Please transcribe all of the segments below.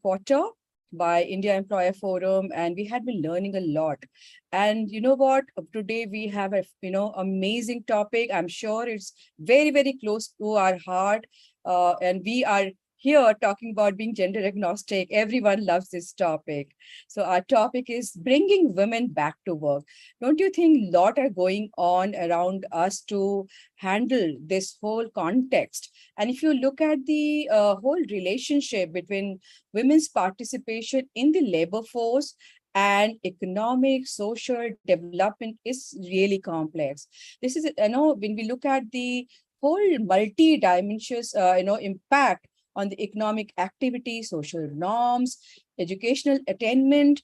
quarter by India Employer Forum, and we had been learning a lot. And you know what? Today we have a amazing topic. I'm sure it's very, very close to our heart, and we are here talking about being gender agnostic. Everyone loves this topic. So our topic is bringing women back to work. Don't you think a lot are going on around us to handle this whole context? And if you look at the whole relationship between women's participation in the labor force and economic, social development is really complex. This is, when we look at the whole multi-dimensions, impact on the economic activity, social norms, educational attainment,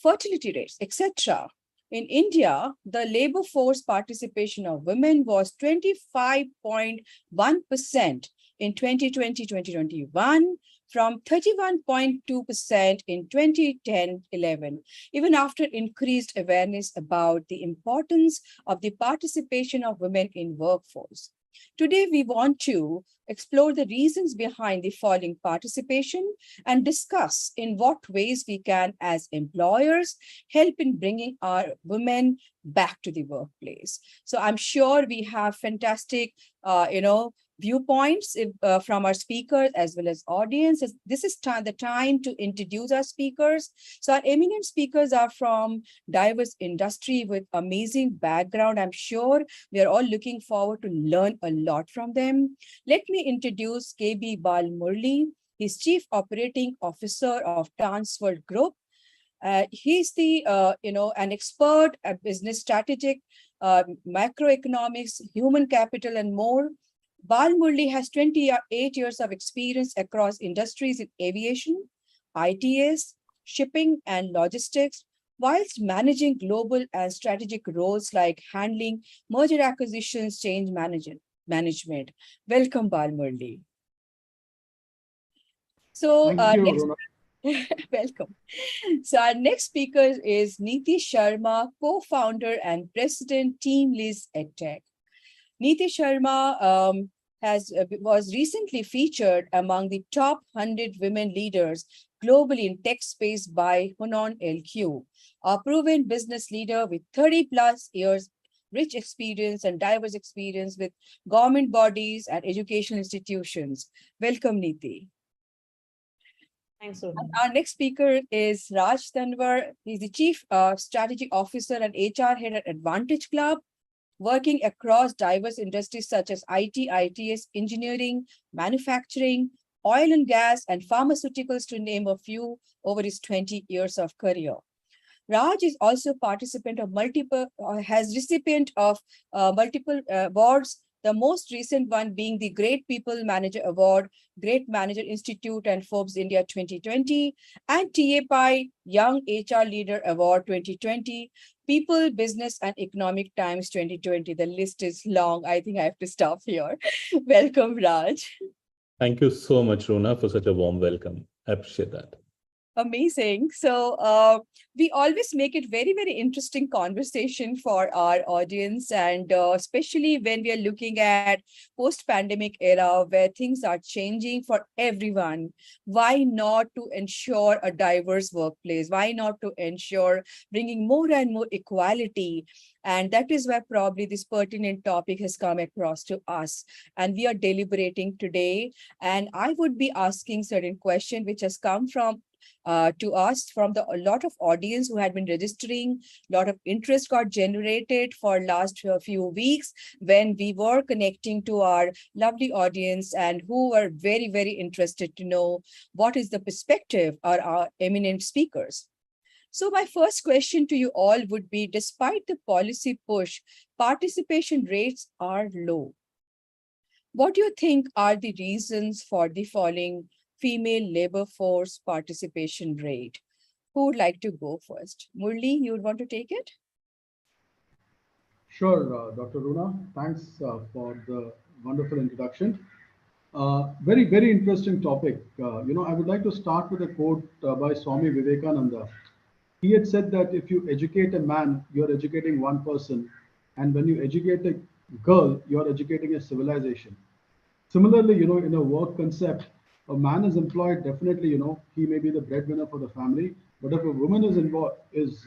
fertility rates, etc. In India, the labor force participation of women was 25.1% in 2020-2021 from 31.2% in 2010-11, even after increased awareness about the importance of the participation of women in workforce. Today, we want to explore the reasons behind the falling participation and discuss in what ways we can, as employers, help in bringing our women back to the workplace. So I'm sure we have fantastic, viewpoints from our speakers as well as audience. This is the time to introduce our speakers. So our eminent speakers are from diverse industry with amazing background. I'm sure we are all looking forward to learn a lot from them. Let me introduce KB Balmurali. He's Chief Operating Officer of Transworld Group. He's the, an expert at business strategic, macroeconomics, human capital, and more. Balmurali has 28 years of experience across industries in aviation, ITS, shipping, and logistics, whilst managing global and strategic roles like handling merger acquisitions, change management. Welcome, Balmurali. So, Thank you, welcome. So our next speaker is Neeti Sharma, co-founder and president, Team Liz EdTech. Neeti Sharma was recently featured among the top 100 women leaders globally in tech space by Hunan LQ, a proven business leader with 30 plus years rich experience and diverse experience with government bodies and educational institutions. Welcome, Neeti. Thanks, Runa. Our next speaker is Raj Tanwar. He's the Chief Strategy Officer and HR Head at Advantage Club, working across diverse industries such as IT, ITS, engineering, manufacturing, oil and gas, and pharmaceuticals, to name a few, over his 20 years of career. Raj is also participant of recipient of multiple awards, the most recent one being the Great People Manager Award, Great Manager Institute and Forbes India 2020, and TAPI Young HR Leader Award 2020, People, Business and Economic Times 2020. The list is long. I think I have to stop here. Welcome, Raj. Thank you so much, Runa, for such a warm welcome. I appreciate that. Amazing. So we always make it very, very interesting conversation for our audience, and especially when we are looking at post-pandemic era where things are changing for everyone. Why not to ensure a diverse workplace? Why not to ensure bringing more and more equality? And that is where probably this pertinent topic has come across to us. And we are deliberating today. And I would be asking certain questions which has come from to us from a lot of audience who had been registering. A lot of interest got generated for last few weeks when we were connecting to our lovely audience and who were very, very interested to know what is the perspective of our eminent speakers. So my first question to you all would be, despite the policy push, participation rates are low. What do you think are the reasons for the falling female labor force participation rate? Who would like to go first? Murli, you would want to take it? Sure, Dr. Runa. Thanks for the wonderful introduction. Very, very interesting topic. I would like to start with a quote by Swami Vivekananda. He had said that if you educate a man, you're educating one person. And when you educate a girl, you're educating a civilization. Similarly, in a work concept, a man is employed, definitely, he may be the breadwinner for the family. But if a woman is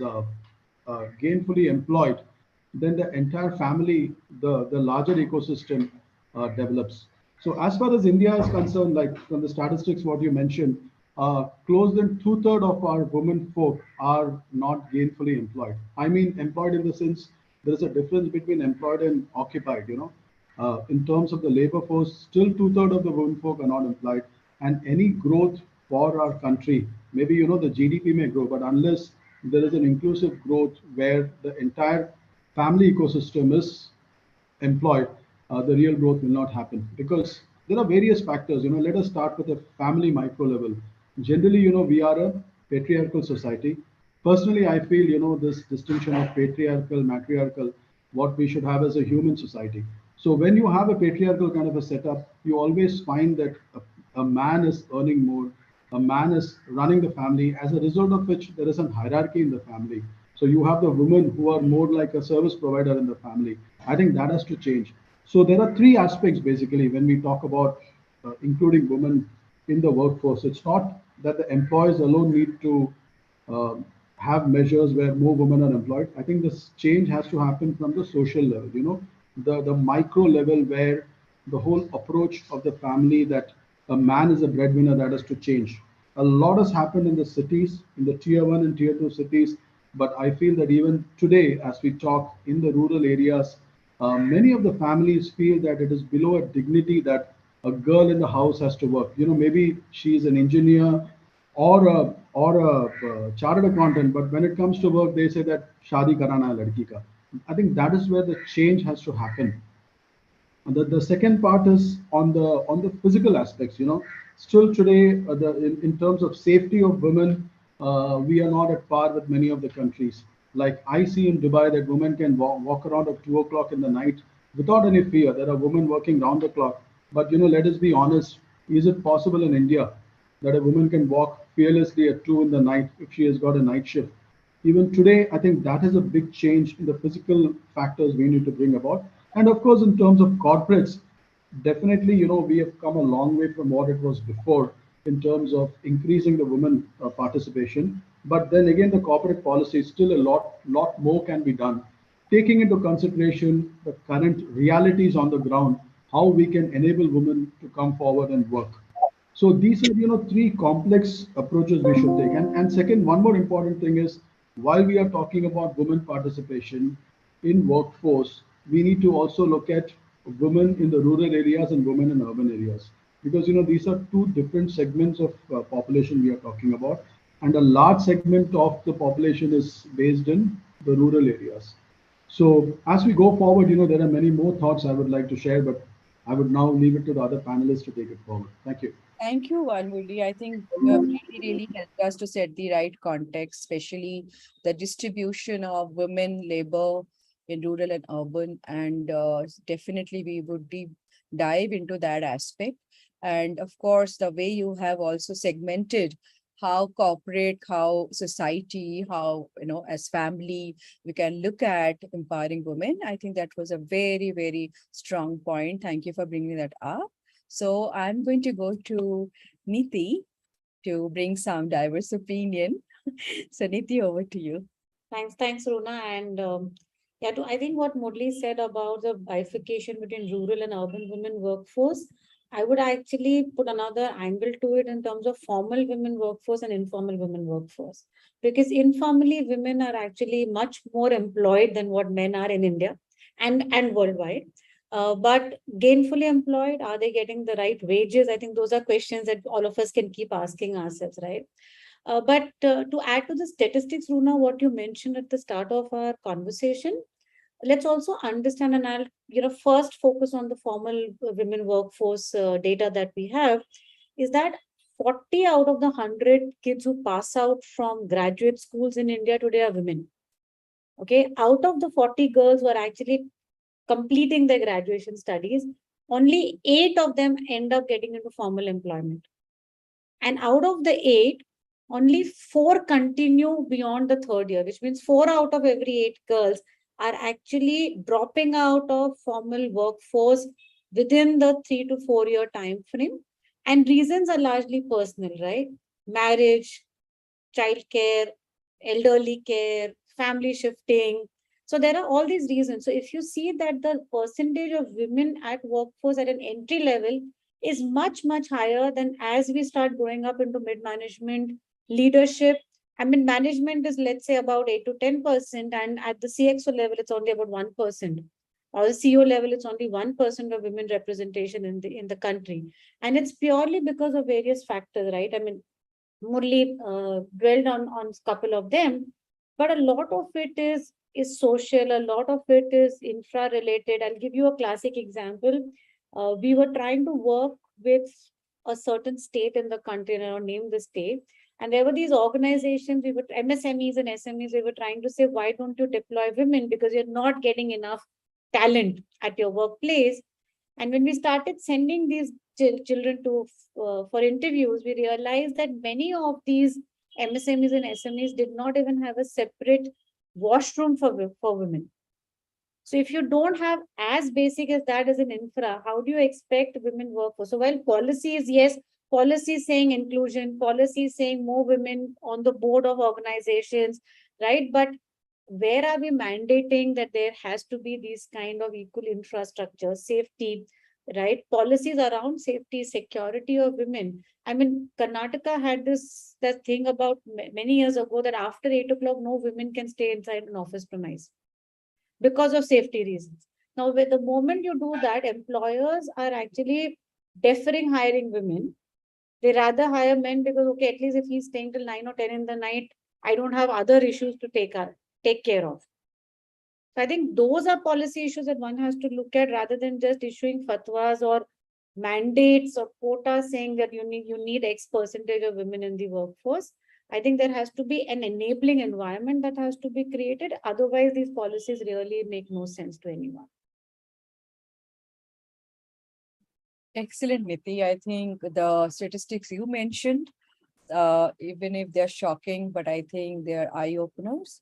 gainfully employed, then the entire family, the larger ecosystem develops. So as far as India is concerned, like from the statistics, what you mentioned, close than two-thirds of our women folk are not gainfully employed. I mean, employed in the sense there is a difference between employed and occupied. In terms of the labor force, still two-thirds of the women folk are not employed. And any growth for our country, maybe the GDP may grow, but unless there is an inclusive growth where the entire family ecosystem is employed, the real growth will not happen because there are various factors. Let us start with a family micro level. Generally, we are a patriarchal society. Personally, I feel, this distinction of patriarchal, matriarchal, what we should have as a human society. So when you have a patriarchal kind of a setup, you always find that a man is earning more, a man is running the family, as a result of which there is a hierarchy in the family. So you have the women who are more like a service provider in the family. I think that has to change. So there are three aspects basically when we talk about including women in the workforce. It's not that the employers alone need to um have measures where more women are employed. I think this change has to happen from the social level, the micro level where the whole approach of the family that a man is a breadwinner, that has to change. A lot has happened in the cities, in the tier one and tier two cities, but I feel that even today, as we talk in the rural areas, many of the families feel that it is below a dignity that a girl in the house has to work. Maybe she's an engineer or a chartered accountant, but when it comes to work, they say that shadi karana hai ladki ka. I think that is where the change has to happen. And the second part is on the physical aspects. Still today, in terms of safety of women, we are not at par with many of the countries. Like I see in Dubai that women can walk around at 2 o'clock in the night without any fear. There are women working round the clock. But let us be honest. Is it possible in India that a woman can walk fearlessly at 2 in the night if she has got a night shift? Even today, I think that is a big change in the physical factors we need to bring about. And of course, in terms of corporates, definitely, we have come a long way from what it was before in terms of increasing the women participation. But then again, the corporate policy, still a lot more can be done, taking into consideration the current realities on the ground, how we can enable women to come forward and work. So these are, three complex approaches we should take. And second, one more important thing is while we are talking about women participation in workforce, we need to also look at women in the rural areas and women in urban areas. Because, these are two different segments of population we are talking about. And a large segment of the population is based in the rural areas. So as we go forward, there are many more thoughts I would like to share, but I would now leave it to the other panelists to take it forward. Thank you. Thank you, Balmurali. I think you have really helped us to set the right context, especially the distribution of women labor in rural and urban. And definitely we would deep dive into that aspect. And of course, the way you have also segmented how corporate, how society, how, as family, we can look at empowering women. I think that was a very, very strong point. Thank you for bringing that up. So I'm going to go to Niti to bring some diverse opinion. So Niti, over to you. Thanks, Runa. And yeah, I think what Murali said about the bifurcation between rural and urban women workforce, I would actually put another angle to it in terms of formal women workforce and informal women workforce. Because informally, women are actually much more employed than what men are in India and worldwide. But gainfully employed, are they getting the right wages? I think those are questions that all of us can keep asking ourselves, right? But to add to the statistics, Runa, what you mentioned at the start of our conversation, let's also understand, and I'll first focus on the formal women workforce data that we have, is that 40 out of the 100 kids who pass out from graduate schools in India today are women. Okay, out of the 40 girls who are actually completing their graduation studies, only 8 of them end up getting into formal employment. And out of the 8, only 4 continue beyond the third year, which means 4 out of every 8 girls are actually dropping out of formal workforce within the 3 to 4 year time frame. And reasons are largely personal, right? Marriage, childcare, elderly care, family shifting. So there are all these reasons. So if you see that the percentage of women at workforce at an entry level is much, much higher than as we start growing up into mid-management, leadership. I mean, management is, let's say, about 8 to 10%, and at the CXO level, it's only about 1%. Or the CEO level, it's only 1% of women representation in the country. And it's purely because of various factors, right? I mean, Murli dwelled on a couple of them, but a lot of it is social, a lot of it is infra related. I'll give you a classic example. We were trying to work with a certain state in the country, and I'll name the state. And there were these organizations, we were MSMEs and SMEs, we were trying to say, why don't you deploy women? Because you're not getting enough talent at your workplace. And when we started sending these children to for interviews, we realized that many of these MSMEs and SMEs did not even have a separate washroom for women. So if you don't have as basic as that as an infra, how do you expect women workforce? So while policies, yes, policy saying inclusion, policy saying more women on the board of organizations, right? But where are we mandating that there has to be these kind of equal infrastructure, safety, right? Policies around safety, security of women. I mean, Karnataka had that thing about many years ago that after 8 o'clock, no women can stay inside an office premise because of safety reasons. Now, with the moment you do that, employers are actually deferring hiring women. They rather hire men because, okay, at least if he's staying till 9 or 10 in the night, I don't have other issues to take care of. So I think those are policy issues that one has to look at rather than just issuing fatwas or mandates or quotas saying that you need X percentage of women in the workforce. I think there has to be an enabling environment that has to be created. Otherwise, these policies really make no sense to anyone. Excellent, Niti. I think the statistics you mentioned, even if they're shocking, but I think they're eye-openers.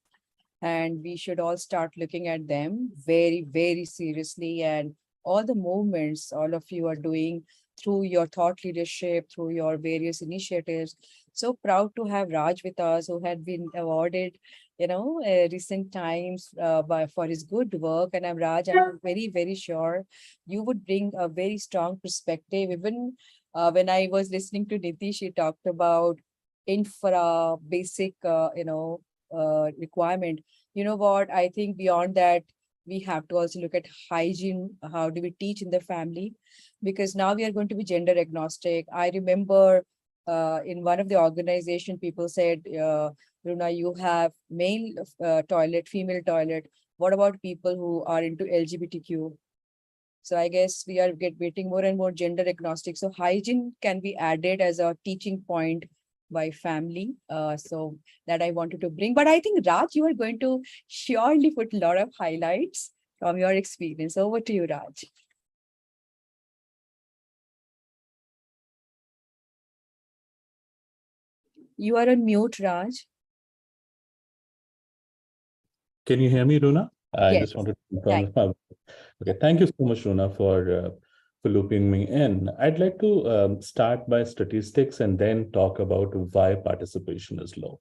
And we should all start looking at them very, very seriously. And all the movements all of you are doing through your thought leadership, through your various initiatives. So proud to have Raj with us, who had been awarded, recent times for his good work. And Raj, I'm very, very sure you would bring a very strong perspective. Even when I was listening to Niti, she talked about infra, basic, requirement. You know what? I think beyond that, we have to also look at hygiene. How do we teach in the family? Because now we are going to be gender agnostic. I remember in one of the organization, people said, Runa, you have male toilet, female toilet. What about people who are into LGBTQ? So I guess we are getting more and more gender agnostic. So hygiene can be added as a teaching point by family. So that I wanted to bring. But I think, Raj, you are going to surely put a lot of highlights from your experience. Over to you, Raj. You are on mute, Raj. Can you hear me, Runa? I Yes. just wanted to confirm. Okay, thank you so much, Runa, for looping me in. I'd like to start by statistics and then talk about why participation is low.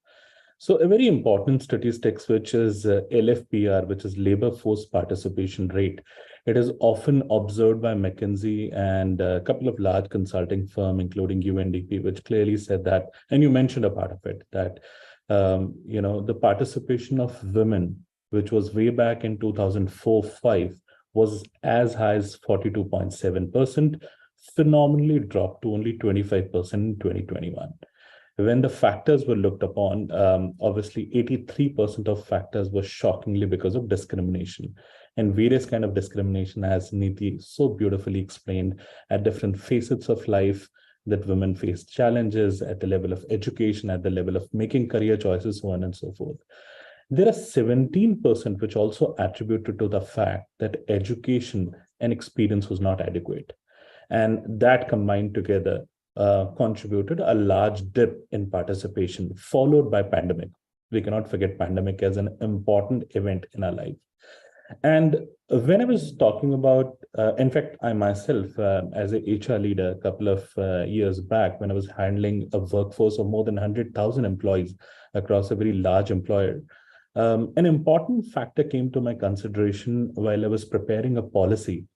So a very important statistics, which is LFPR, which is labor force participation rate. It is often observed by McKinsey and a couple of large consulting firms, including UNDP, which clearly said that, and you mentioned a part of it, that the participation of women, which was way back in 2004-5, was as high as 42.7%, phenomenally dropped to only 25% in 2021. When the factors were looked upon, obviously 83% of factors were shockingly because of discrimination, and various kind of discrimination, as Niti so beautifully explained, at different facets of life, that women face challenges at the level of education, at the level of making career choices, so on and so forth. There are 17% which also attributed to the fact that education and experience was not adequate. And that combined together contributed a large dip in participation, followed by pandemic. We cannot forget pandemic as an important event in our life. And when I was talking about, in fact, I myself, as a HR leader, a couple of years back, when I was handling a workforce of more than 100,000 employees across a very large employer, an important factor came to my consideration while I was preparing a policy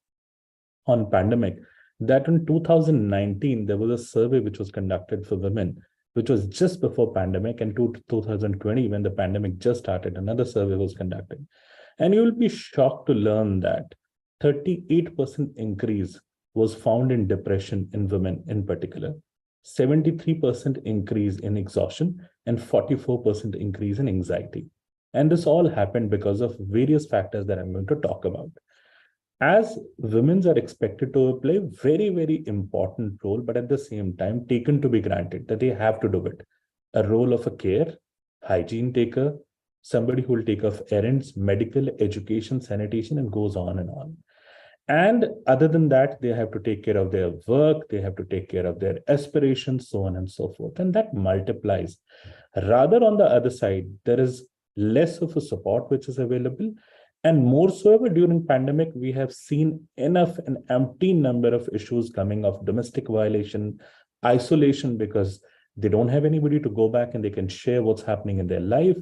on pandemic, that in 2019, there was a survey which was conducted for women, which was just before pandemic, and 2020, when the pandemic just started, another survey was conducted. And you will be shocked to learn that 38% increase was found in depression in women in particular, 73% increase in exhaustion, and 44% increase in anxiety. And this all happened because of various factors that I'm going to talk about. As women are expected to play a very, very important role, but at the same time taken to be granted that they have to do it. A role of a care, hygiene taker, somebody who will take off errands, medical, education, sanitation, and goes on and on. And other than that, they have to take care of their work, they have to take care of their aspirations, so on and so forth. And that multiplies. Rather, on the other side, there is less of a support which is available. And more so ever during pandemic, we have seen enough an empty number of issues coming of domestic violation, isolation, because they don't have anybody to go back and they can share what's happening in their life,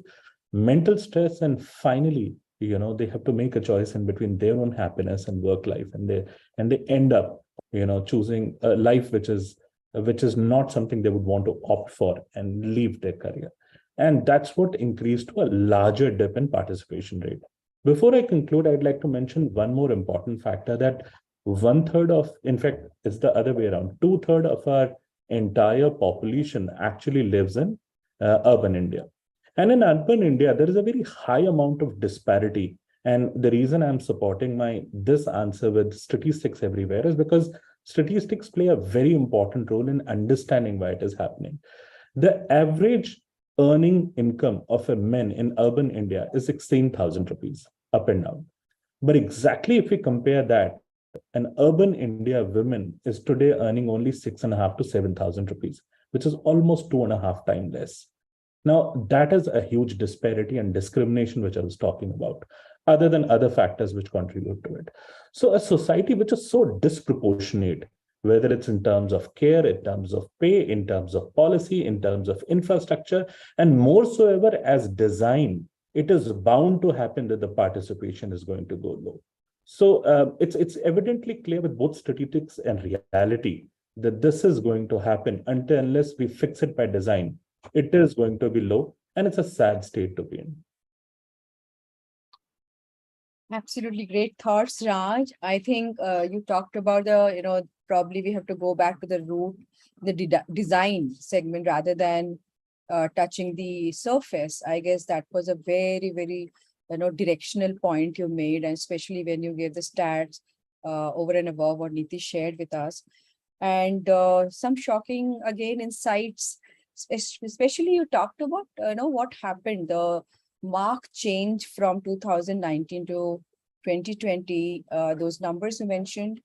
mental stress, and finally, they have to make a choice in between their own happiness and work life, and they end up, choosing a life which is not something they would want to opt for and leave their career. And that's what increased to a larger dip in participation rate. Before I conclude, I'd like to mention one more important factor, that 1/3 of, in fact, it's the other way around, 2/3 of our entire population actually lives in urban India. And in urban India, there is a very high amount of disparity. And the reason I'm supporting this answer with statistics everywhere is because statistics play a very important role in understanding why it is happening. The average earning income of a man in urban India is 16,000 rupees up and down. But exactly if we compare that, an urban India woman is today earning only 6,500 to 7,000 rupees, which is almost 2.5 times less. Now, that is a huge disparity and discrimination, which I was talking about, other than other factors which contribute to it. So a society which is so disproportionate, whether it's in terms of care, in terms of pay, in terms of policy, in terms of infrastructure, and more so ever as design, it is bound to happen that the participation is going to go low. So it's evidently clear with both statistics and reality that this is going to happen unless we fix it by design. It is going to be low, and it's a sad state to be in. Absolutely great thoughts, Raj. I think you talked about probably we have to go back to the root, the design segment rather than touching the surface. I guess that was a very, very, directional point you made, and especially when you gave the stats over and above what Niti shared with us. And some shocking, again, insights, especially you talked about, what happened, the marked change from 2019 to 2020, those numbers you mentioned.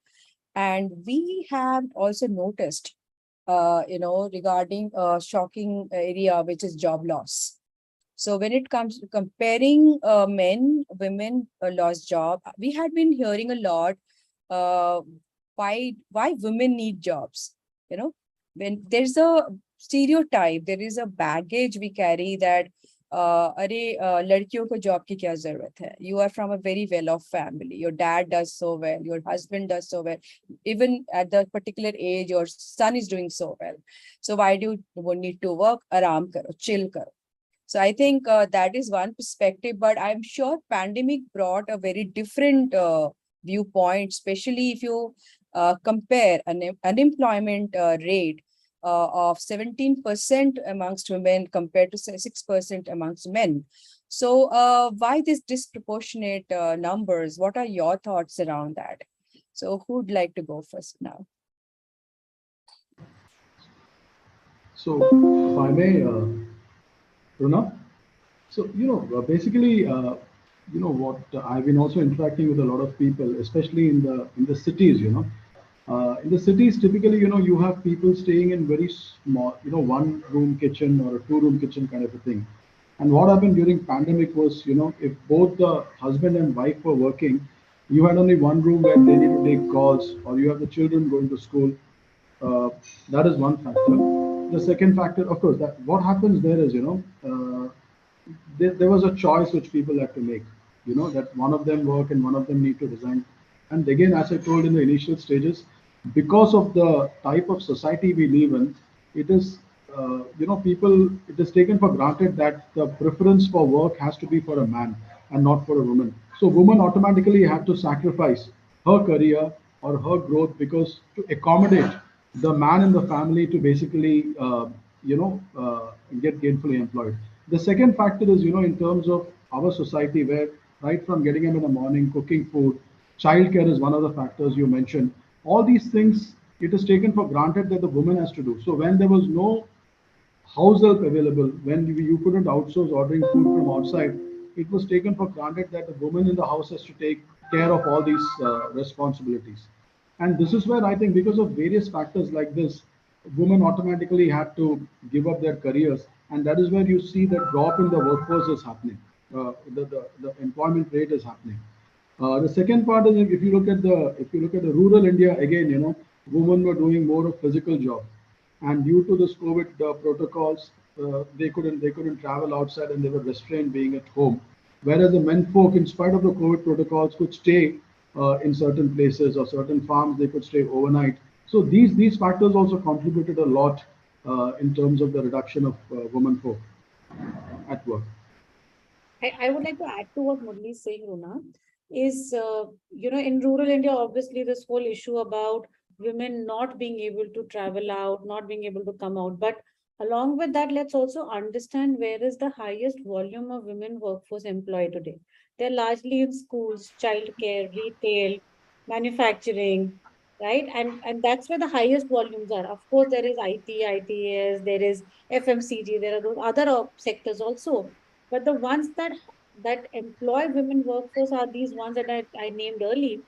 And we have also noticed, regarding a shocking area, which is job loss. So when it comes to comparing men, women lost job, we had been hearing a lot why women need jobs. When there's a stereotype, there is a baggage we carry that लड़कियों को job की क्या जरूरत है? You are from a very well-off family. Your dad does so well. Your husband does so well. Even at the particular age, your son is doing so well. So why do you need to work? आराम करो, chill करो. So I think that is one perspective, but I'm sure pandemic brought a very different viewpoint, especially if you compare an unemployment rate of 17% amongst women compared to 6% amongst men. So why this disproportionate numbers? What are your thoughts around that? So who would like to go first now? So if I may, Runa, so, basically, what I've been also interacting with a lot of people, especially in the cities, in the cities, typically, you have people staying in very small, 1-room kitchen or a 2-room kitchen kind of a thing. And what happened during pandemic was, if both the husband and wife were working, you had only one room where they need to take calls, or you have the children going to school. Uh, that is one factor. The second factor, of course, that what happens there is, there was a choice which people had to make, that one of them work and one of them need to resign. And again, as I told in the initial stages, because of the type of society we live in, it is, it is taken for granted that the preference for work has to be for a man and not for a woman. So women automatically have to sacrifice her career or her growth because to accommodate the man in the family to basically, get gainfully employed. The second factor is, in terms of our society, where right from getting up in the morning, cooking food, childcare is one of the factors you mentioned. All these things, it is taken for granted that the woman has to do. So when there was no house help available, when you couldn't outsource ordering food from outside, it was taken for granted that the woman in the house has to take care of all these responsibilities. And this is where I think, because of various factors like this, women automatically had to give up their careers, and that is where you see the drop in the workforce is happening. The employment rate is happening. The second part is, if you look at the rural India again, women were doing more of physical job, and due to this COVID protocols, they couldn't travel outside and they were restrained being at home. Whereas the men folk, in spite of the COVID protocols, could stay in certain places or certain farms, they could stay overnight. So these factors also contributed a lot in terms of the reduction of women folk at work. I would like to add to what Murli is saying, Runa, is, in rural India, obviously, this whole issue about women not being able to travel out, not being able to come out. But along with that, let's also understand where is the highest volume of women workforce employed today. They're largely in schools, childcare, retail, manufacturing, right? And that's where the highest volumes are. Of course, there is IT, ITS, there is FMCG, there are those other sectors also, but the ones that employ women workforce are these ones that I named early.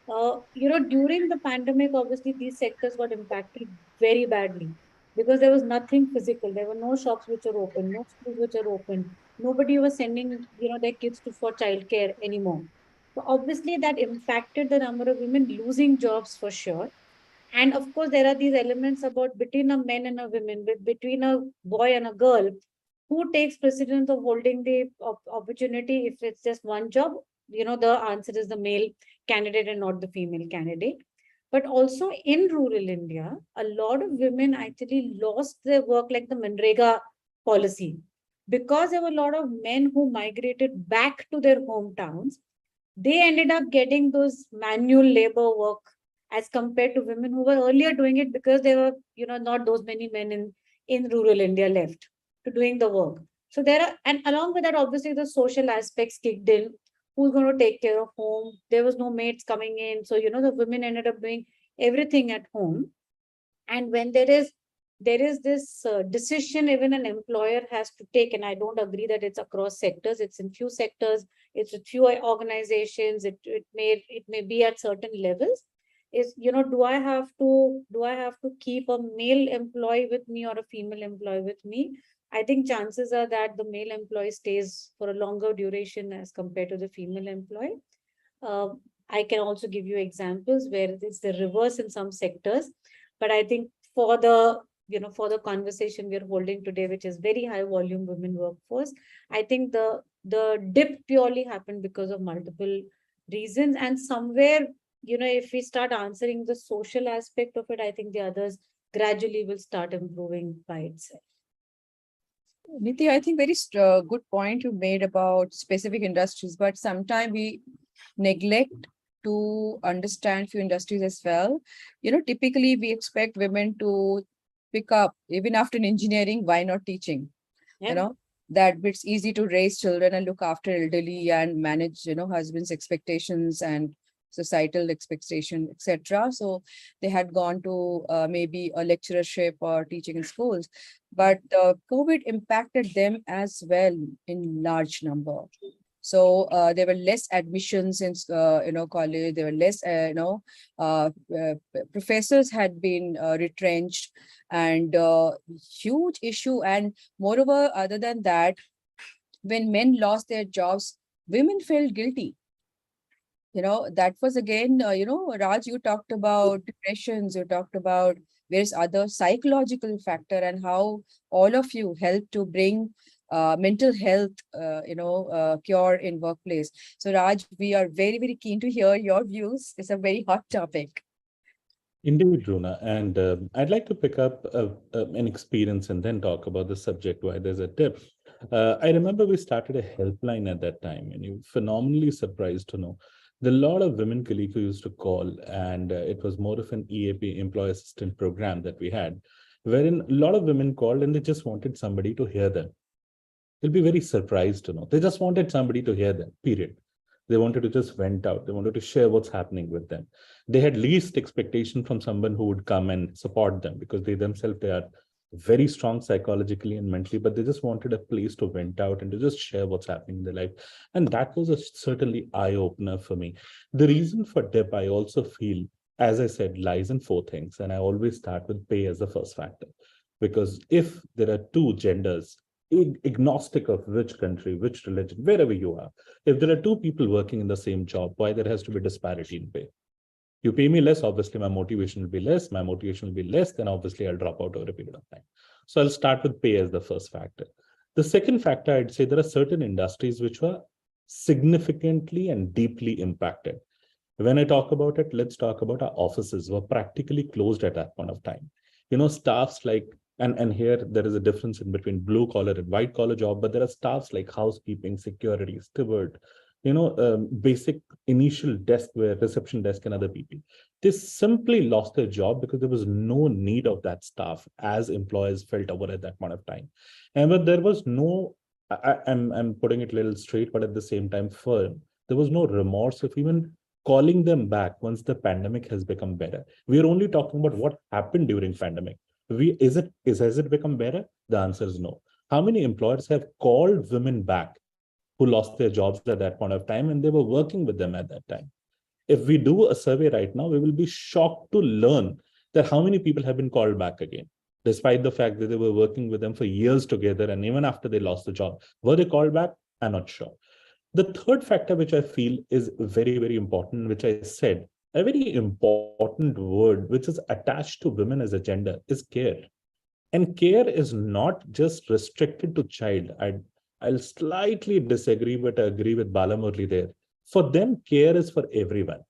During the pandemic, obviously these sectors got impacted very badly because there was nothing physical. There were no shops which are open, no schools which are open. Nobody was sending, their kids to for childcare anymore. So obviously that impacted the number of women losing jobs for sure. And of course, there are these elements about between a man and a woman, between a boy and a girl, who takes precedence of holding the opportunity. If it's just one job, the answer is the male candidate and not the female candidate. But also in rural India, a lot of women actually lost their work, like the Manrega policy, because there were a lot of men who migrated back to their hometowns. They ended up getting those manual labor work as compared to women who were earlier doing it, because there were, not those many men in rural India left to doing the work. So there are, and along with that, obviously the social aspects kicked in. Who's going to take care of home? There was no maids coming in. So, the women ended up doing everything at home. And when there is this decision even an employer has to take, and I don't agree that it's across sectors, it's in few sectors, it's with few organizations, it may be at certain levels, is, do I have to keep a male employee with me or a female employee with me? I think chances are that the male employee stays for a longer duration as compared to the female employee. uh, I can also give you examples where it's the reverse in some sectors. But I think for the conversation we are holding today, which is very high volume women workforce, I think the dip purely happened because of multiple reasons. And somewhere, if we start answering the social aspect of it, I think the others gradually will start improving by itself. Niti, I think very good point you made about specific industries, but sometimes we neglect to understand few industries as well. Typically we expect women to pick up, even after engineering, why not teaching? Yeah. That it's easy to raise children and look after elderly and manage, husband's expectations and societal expectation, etc. So they had gone to maybe a lecturership or teaching in schools, but COVID impacted them as well in large number. So there were less admissions in college. There were less professors had been retrenched, and huge issue. And moreover, other than that, when men lost their jobs, women felt guilty. That was again, Raj, you talked about depressions, you talked about various other psychological factor, and how all of you helped to bring mental health, cure in workplace. So Raj, we are very, very keen to hear your views. It's a very hot topic. Indeed, Runa. And I'd like to pick up an experience and then talk about the subject, why there's a dip. I remember we started a helpline at that time, and you're phenomenally surprised to know the lot of women colleagues who used to call, and it was more of an EAP, employee assistant program that we had, wherein a lot of women called and they just wanted somebody to hear them. You'll be very surprised to know they just wanted somebody to hear them, period. They wanted to just vent out. They wanted to share what's happening with them. They had least expectation from someone who would come and support them, because they themselves, they are very strong psychologically and mentally, but they just wanted a place to vent out and to just share what's happening in their life. And that was a certainly eye opener for me. The reason for DIP, I also feel, as I said, lies in four things. And I always start with pay as the first factor. Because if there are two genders, agnostic of which country, which religion, wherever you are, if there are two people working in the same job, why there has to be disparity in pay? You pay me less, obviously my motivation will be less. My motivation will be less, then obviously I'll drop out over a period of time. So I'll start with pay as the first factor. The second factor, I'd say there are certain industries which were significantly and deeply impacted. When I talk about it, let's talk about our offices were practically closed at that point of time. Staffs like, and here there is a difference in between blue collar and white collar job, but there are staffs like housekeeping, security, steward, basic initial desk where reception desk and other people. They simply lost their job because there was no need of that staff, as employers felt over at that point of time. And but there was no, I'm putting it a little straight, but at the same time firm. There was no remorse of even calling them back once the pandemic has become better. We are only talking about what happened during pandemic. Has it become better? The answer is no. How many employers have called women back who lost their jobs at that point of time, and they were working with them at that time? If we do a survey right now, we will be shocked to learn that how many people have been called back again, despite the fact that they were working with them for years together, and even after they lost the job. Were they called back? I'm not sure. The third factor, which I feel is very, very important, which I said, a very important word which is attached to women as a gender, is care. And care is not just restricted to child. I'll slightly disagree, but I agree with Balmurali there. For them, care is for everyone.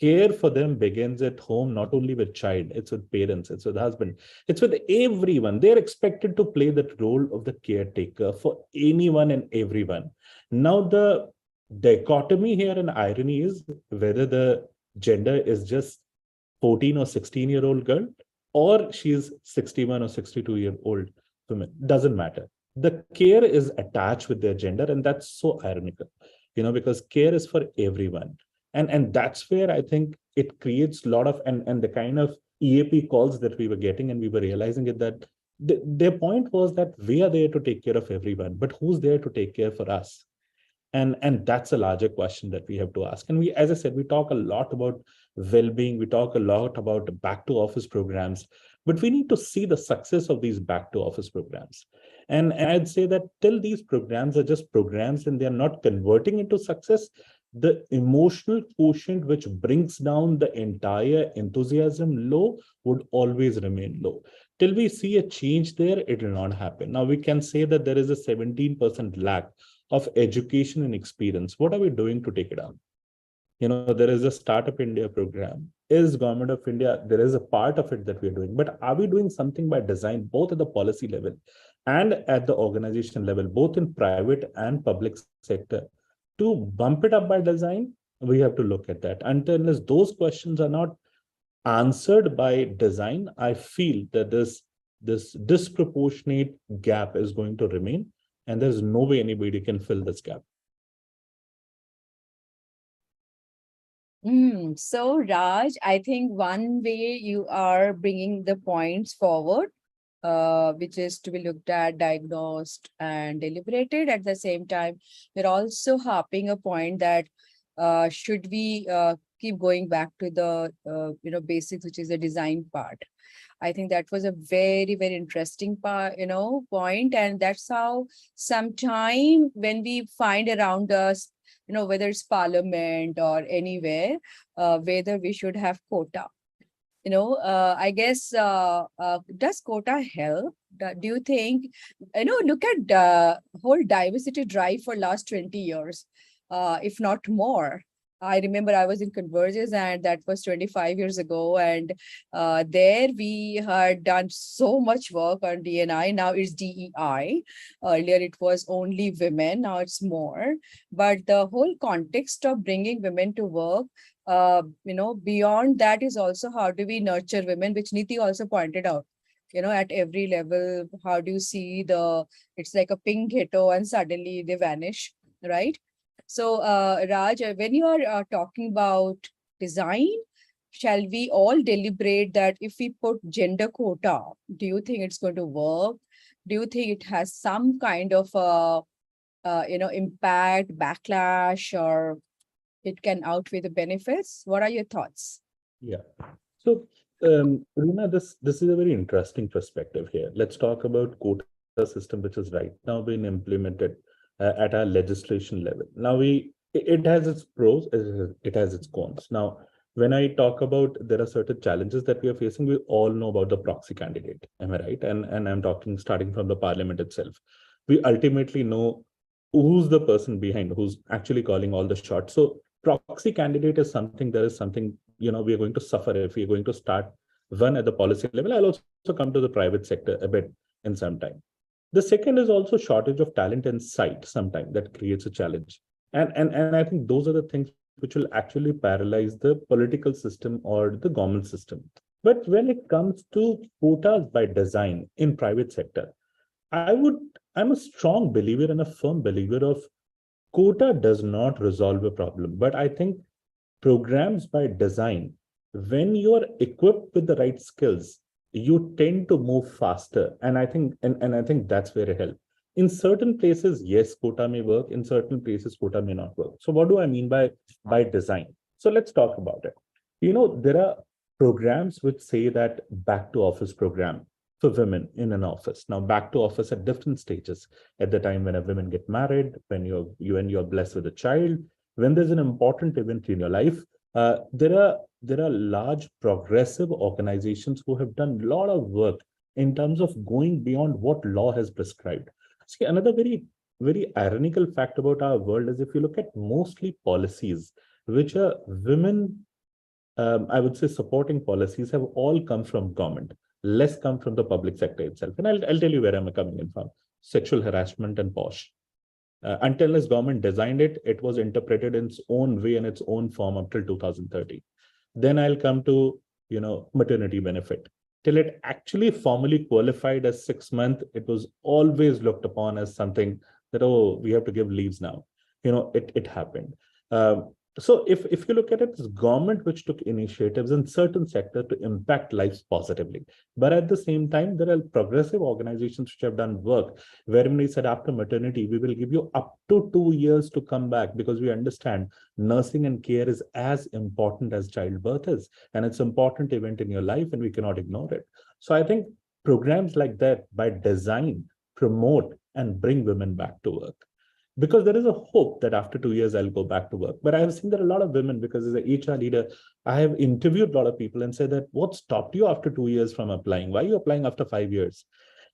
Care for them begins at home, not only with child, it's with parents, it's with husband, it's with everyone. They're expected to play that role of the caretaker for anyone and everyone. Now, the dichotomy here and irony is whether the gender is just 14 or 16-year-old girl, or she's 61 or 62-year-old woman. Doesn't matter. The care is attached with their gender, and that's so ironical, because care is for everyone. And that's where I think it creates a lot of, and the kind of EAP calls that we were getting, and we were realizing it, that their point was that we are there to take care of everyone, but who's there to take care for us? And that's a larger question that we have to ask. And we, as I said, we talk a lot about well-being, we talk a lot about back to office programs, but we need to see the success of these back to office programs. And I'd say that till these programs are just programs and they're not converting into success, the emotional quotient which brings down the entire enthusiasm low would always remain low. Till we see a change there, it will not happen. Now we can say that there is a 17% lack of education and experience. What are we doing to take it down? There is a Startup India program. Is Government of India, there is a part of it that we're doing, but are we doing something by design, both at the policy level and at the organization level, both in private and public sector, to bump it up by design? We have to look at that. Unless those questions are not answered by design, I feel that this disproportionate gap is going to remain, and there's no way anybody can fill this gap. So Raj, I think one way you are bringing the points forward, which is to be looked at, diagnosed, and deliberated. At the same time, we're also harping a point that should we keep going back to the basics, which is the design part. I think that was a very, very interesting point. And that's how sometime when we find around us, whether it's parliament or anywhere, whether we should have quota. I guess, does quota help? Do you think, look at the whole diversity drive for last 20 years, if not more. I remember I was in Converges, and that was 25 years ago. And there we had done so much work on D&I. Now it's DEI. Earlier it was only women. Now it's more. But the whole context of bringing women to work, beyond that is also how do we nurture women, which Niti also pointed out. At every level, how do you see it's like a ping ghetto and suddenly they vanish, right? So, Raj, when you are talking about design, shall we all deliberate that if we put gender quota, do you think it's going to work? Do you think it has some kind of impact, backlash, or it can outweigh the benefits? What are your thoughts? Yeah. So, Runa, this is a very interesting perspective here. Let's talk about quota system, which is right now being implemented at our legislation level. Now, it has its pros, it has its cons. Now, when I talk about there are certain challenges that we are facing, we all know about the proxy candidate. Am I right? And I'm talking starting from the parliament itself. We ultimately know who's the person behind, who's actually calling all the shots. So proxy candidate is something we are going to suffer if we are going to start one at the policy level. I'll also come to the private sector a bit in some time. The second is also shortage of talent and sight sometimes that creates a challenge. And I think those are the things which will actually paralyze the political system or the government system. But when it comes to quotas by design in private sector, I'm a strong believer and a firm believer of quota does not resolve a problem. But I think programs by design, when you are equipped with the right skills, you tend to move faster. And I think that's where it helps. In certain places, yes, quota may work. In certain places, quota may not work. So what do I mean by design? So let's talk about it. There are programs which say that back to office program for women in an office. Now, back to office at different stages. At the time when a woman get married, when you're blessed with a child, when there's an important event in your life, there are large progressive organizations who have done a lot of work in terms of going beyond what law has prescribed. See, another very, very ironical fact about our world is if you look at mostly policies, which are women, I would say supporting policies have all come from government, less come from the public sector itself. And I'll tell you where I'm coming in from. Sexual harassment and POSH. Until this government designed it, it was interpreted in its own way and its own form up till 2030. Then I'll come to, maternity benefit. Till it actually formally qualified as 6 months, it was always looked upon as something that, oh, we have to give leaves now. It happened. So if you look at it, it's government which took initiatives in certain sectors to impact lives positively. But at the same time, there are progressive organizations which have done work wherein we said after maternity, we will give you up to 2 years to come back because we understand nursing and care is as important as childbirth is. And it's an important event in your life and we cannot ignore it. So I think programs like that by design promote and bring women back to work. Because there is a hope that after 2 years, I'll go back to work. But I have seen that a lot of women, because as an HR leader, I have interviewed a lot of people and said that what stopped you after 2 years from applying? Why are you applying after 5 years?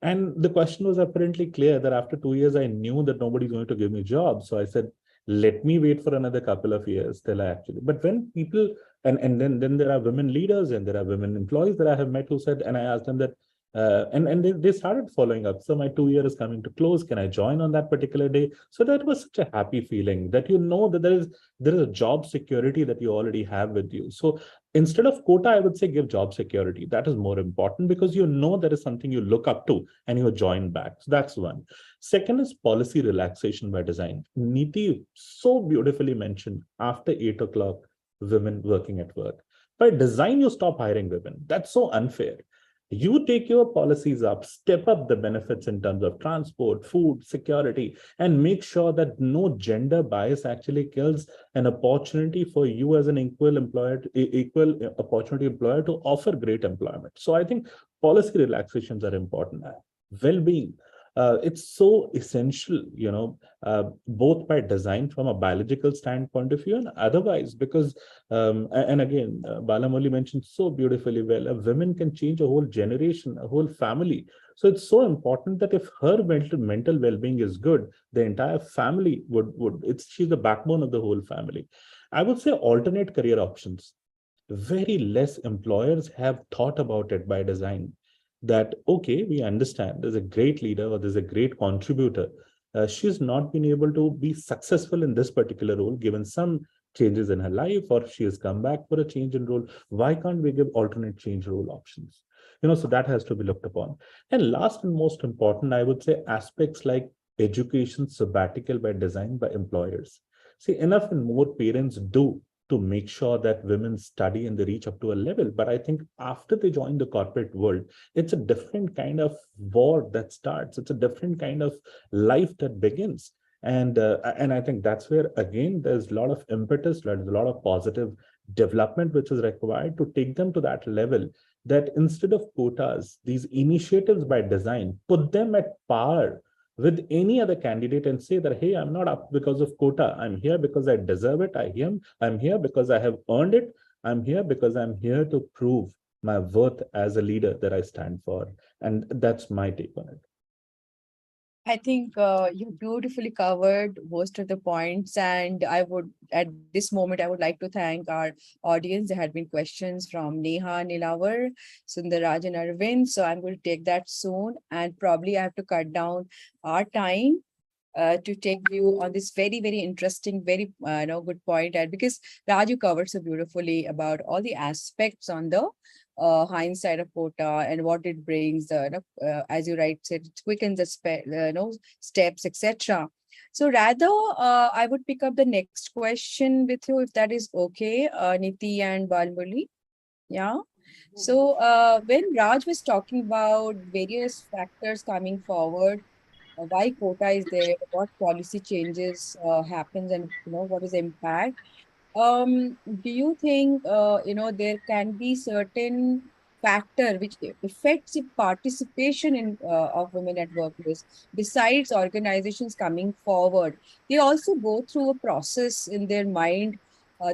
And the question was apparently clear that after 2 years, I knew that nobody's going to give me a job. So I said, let me wait for another couple of years till I actually. But when people, and then there are women leaders and there are women employees that I have met who said, and I asked them that, and they started following up. So my 2 year is coming to close. Can I join on that particular day? So that was such a happy feeling that that there is a job security that you already have with you. So instead of quota, I would say give job security. That is more important because there is something you look up to and you join back. So that's one. Second is policy relaxation by design. Niti so beautifully mentioned after 8 o'clock, women working at work. By design, you stop hiring women. That's so unfair. You take your policies up, step up the benefits in terms of transport, food, security, and make sure that no gender bias actually kills an opportunity for you as an equal opportunity employer to offer great employment. So I think Policy relaxations are important. Well-being, it's so essential, both by design from a biological standpoint of view and otherwise, because, and again, Balamurali mentioned so beautifully well, a woman can change a whole generation, a whole family. So it's so important that if her mental well-being is good, the entire family she's the backbone of the whole family. I would say alternate career options. Very less employers have thought about it by design, that okay, we understand there's a great leader or there's a great contributor, she's not been able to be successful in this particular role given some changes in her life, or she has come back for a change in role. Why can't we give alternate change role options? So that has to be looked upon. And last and most important, I would say, aspects like education sabbatical by design by employers. See, enough and more parents do to make sure that women study and they reach up to a level. But I think after they join the corporate world, it's a different kind of war that starts. It's a different kind of life that begins. And I think that's where, again, there's a lot of impetus, there's a lot of positive development which is required to take them to that level, that instead of quotas, these initiatives by design put them at par with any other candidate and say that, hey, I'm not up because of quota. I'm here because I deserve it. I'm here because I have earned it. I'm here because I'm here to prove my worth as a leader that I stand for. And that's my take on it. I think you beautifully covered most of the points, and at this moment, I would like to thank our audience. There had been questions from Neha, Nilavar, Sundaraj, and Arvind. So I'm going to take that soon, and probably I have to cut down our time to take you on this very, very interesting, very good point. And because Raju covered so beautifully about all the aspects on the hindsight of quota and what it brings, as you right said, it quickens the steps, etc. So rather, I would pick up the next question with you, if that is okay, Niti and Balmurali. Yeah. So when Raj was talking about various factors coming forward, why quota is there, what policy changes happens, and what is the impact. Do you think there can be certain factor which affects the participation in of women at workplace besides organizations coming forward? They also go through a process in their mind.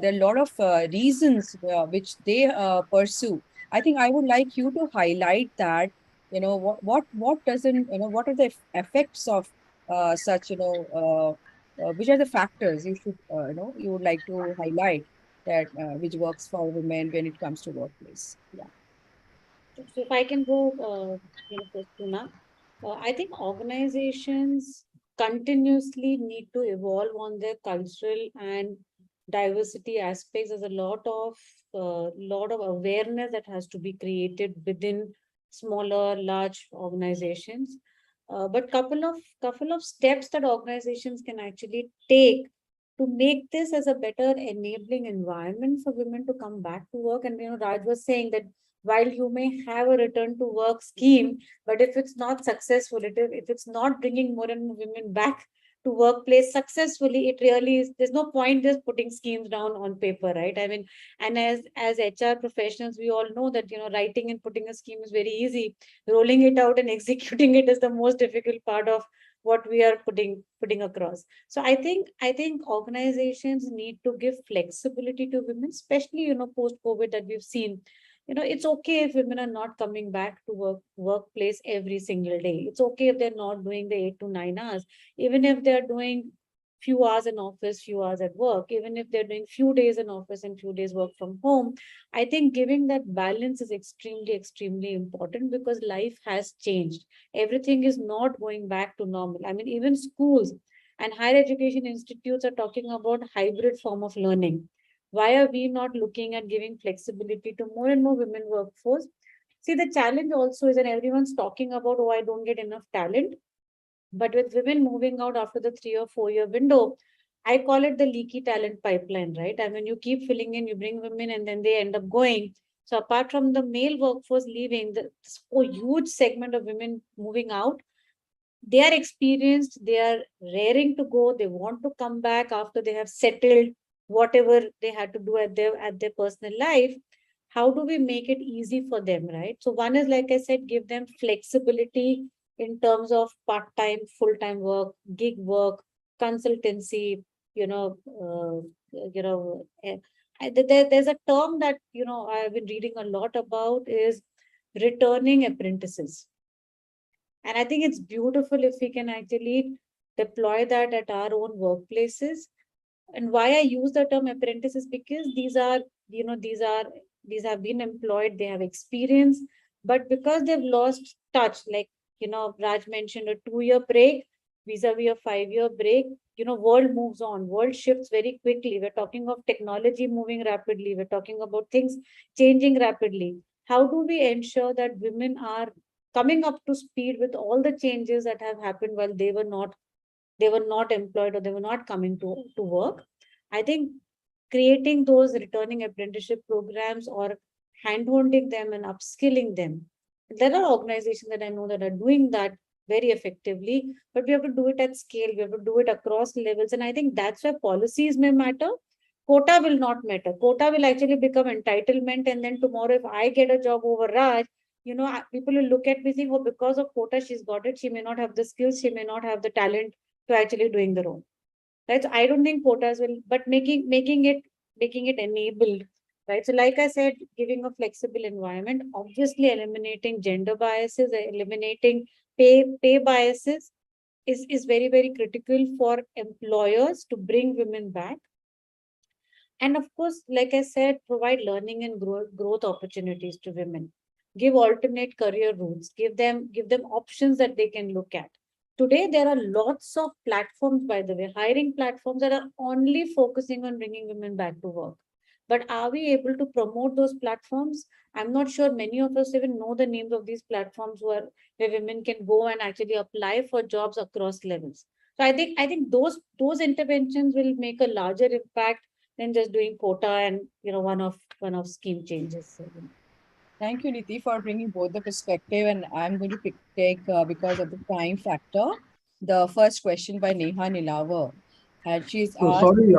There are a lot of reasons which they pursue. I think I would like you to highlight that. What doesn't what are the effects of such which are the factors you should you would like to highlight that which works for women when it comes to workplace? Yeah. So if I can go, first, Runa, I think organizations continuously need to evolve on their cultural and diversity aspects. There's a lot of awareness that has to be created within smaller, large organizations. But couple of steps that organizations can actually take to make this as a better enabling environment for women to come back to work. And Raj was saying that while you may have a return to work scheme, but if it's not successful, if it's not bringing more and more women back to workplace successfully, it really is, there's no point just putting schemes down on paper, right? I mean, and as HR professionals, we all know that writing and putting a scheme is very easy. Rolling it out and executing it is the most difficult part of what we are putting across. So I think organizations need to give flexibility to women, especially post COVID that we've seen. It's okay if women are not coming back to workplace every single day. It's okay if they're not doing the 8 to 9 hours, even if they're doing few hours in office, few hours at work, even if they're doing few days in office and few days work from home. I think giving that balance is extremely, extremely important, because life has changed. Everything is not going back to normal. I mean, even schools and higher education institutes are talking about hybrid form of learning. Why are we not looking at giving flexibility to more and more women workforce? See, the challenge also is that everyone's talking about, oh, I don't get enough talent. But with women moving out after the 3 or 4 year window, I call it the leaky talent pipeline, right? I mean, you keep filling in, you bring women, and then they end up going. So apart from the male workforce leaving, this whole huge segment of women moving out, they are experienced, they are raring to go, they want to come back after they have settled whatever they had to do at their personal life. how do we make it easy for them, right? So one is, like I said, give them flexibility in terms of part-time, full-time work, gig work, consultancy, there's a term that, I've been reading a lot about is returning apprentices. And I think it's beautiful if we can actually deploy that at our own workplaces. And why I use the term apprentice is because these have been employed, they have experience, but because they've lost touch, like, Raj mentioned a 2-year break vis-a-vis a 5-year break, world moves on, world shifts very quickly. We're talking of technology moving rapidly. We're talking about things changing rapidly. How do we ensure that women are coming up to speed with all the changes that have happened while they were not employed or they were not coming to work? I think creating those returning apprenticeship programs or hand-holding them and upskilling them. There are organizations that I know that are doing that very effectively, but we have to do it at scale. We have to do it across levels. And I think that's where policies may matter. Quota will not matter. Quota will actually become entitlement. And then tomorrow, if I get a job over Raj, people will look at me saying, oh, because of quota, she's got it. She may not have the skills. She may not have the talent to actually doing the role. Right. So I don't think quotas will, but making it enabled. Right. So like I said, giving a flexible environment, obviously eliminating gender biases, eliminating pay biases is very, very critical for employers to bring women back. And of course, like I said, provide learning and growth opportunities to women. Give alternate career routes. Give them options that they can look at. Today, there are lots of platforms, by the way, hiring platforms that are only focusing on bringing women back to work. But are we able to promote those platforms? I'm not sure many of us even know the names of these platforms where women can go and actually apply for jobs across levels. So I think those interventions will make a larger impact than just doing quota and one-off scheme changes. So, Thank you, Niti, for bringing both the perspective. And I'm going to take, because of the time factor, the first question by Neha Nilavar. And she's asked, sorry,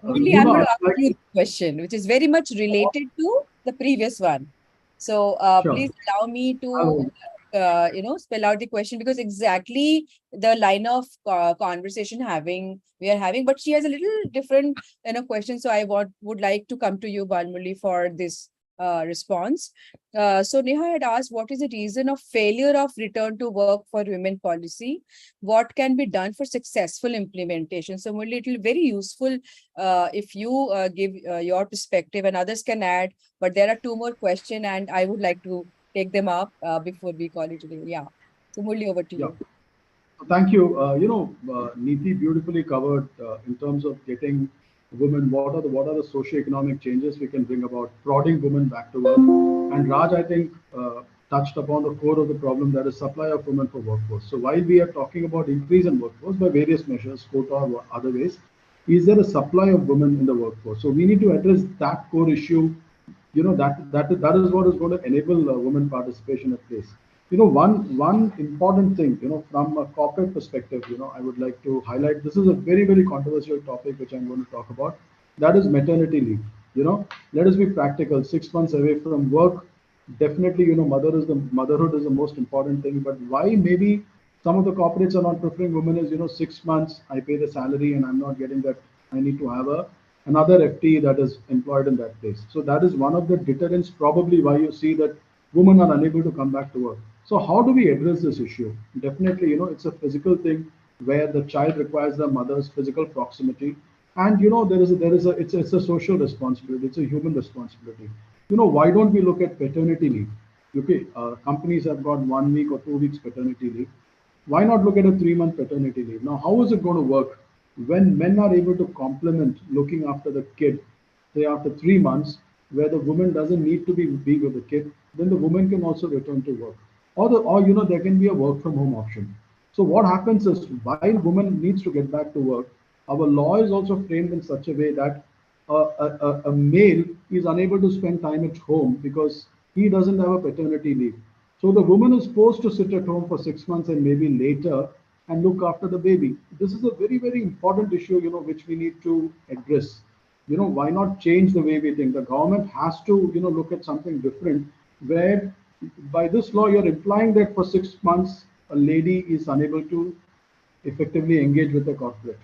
only I'm going to ask you the question, which is very much related to the previous one. So Sure. please allow me to, spell out the question, because exactly the line of conversation we are having, but she has a little different question. So I would like to come to you, Balmurali, for this response. So Neha had asked, what is the reason of failure of return to work for women policy? What can be done for successful implementation? So Murali, it will be very useful if you give your perspective, and others can add, but there are 2 more questions and I would like to take them up before we call it today. Yeah. So Murali, over to you. Thank you. Niti beautifully covered in terms of getting women, what are the socio-economic changes we can bring about, prodding women back to work. And Raj, I think, touched upon the core of the problem, that is supply of women for workforce. So while we are talking about increase in workforce by various measures, quota or other ways, is there a supply of women in the workforce? So we need to address that core issue. That is what is going to enable women participation at place. One important thing, from a corporate perspective, I would like to highlight, this is a very, very controversial topic which I'm going to talk about. That is maternity leave. Let us be practical. 6 months away from work, definitely, motherhood is the most important thing. But why maybe some of the corporates are not preferring women is, 6 months, I pay the salary and I'm not getting that. I need to have another FTE that is employed in that place. So that is one of the deterrents, probably why you see that women are unable to come back to work. So how do we address this issue? Definitely, it's a physical thing where the child requires the mother's physical proximity, and it's a social responsibility. It's a human responsibility. Why don't we look at paternity leave? Okay, companies have got 1 week or 2 weeks paternity leave. Why not look at a 3-month paternity leave? Now, how is it going to work when men are able to complement looking after the kid, say after 3 months, where the woman doesn't need to be with the kid, then the woman can also return to work. Or there can be a work from home option. So what happens is, while woman needs to get back to work, our law is also framed in such a way that a male is unable to spend time at home because he doesn't have a paternity leave. So the woman is forced to sit at home for 6 months and maybe later and look after the baby. This is a very, very important issue, which we need to address. why not change the way we think? The government has to, look at something different, where by this law, you're implying that for 6 months, a lady is unable to effectively engage with the corporate.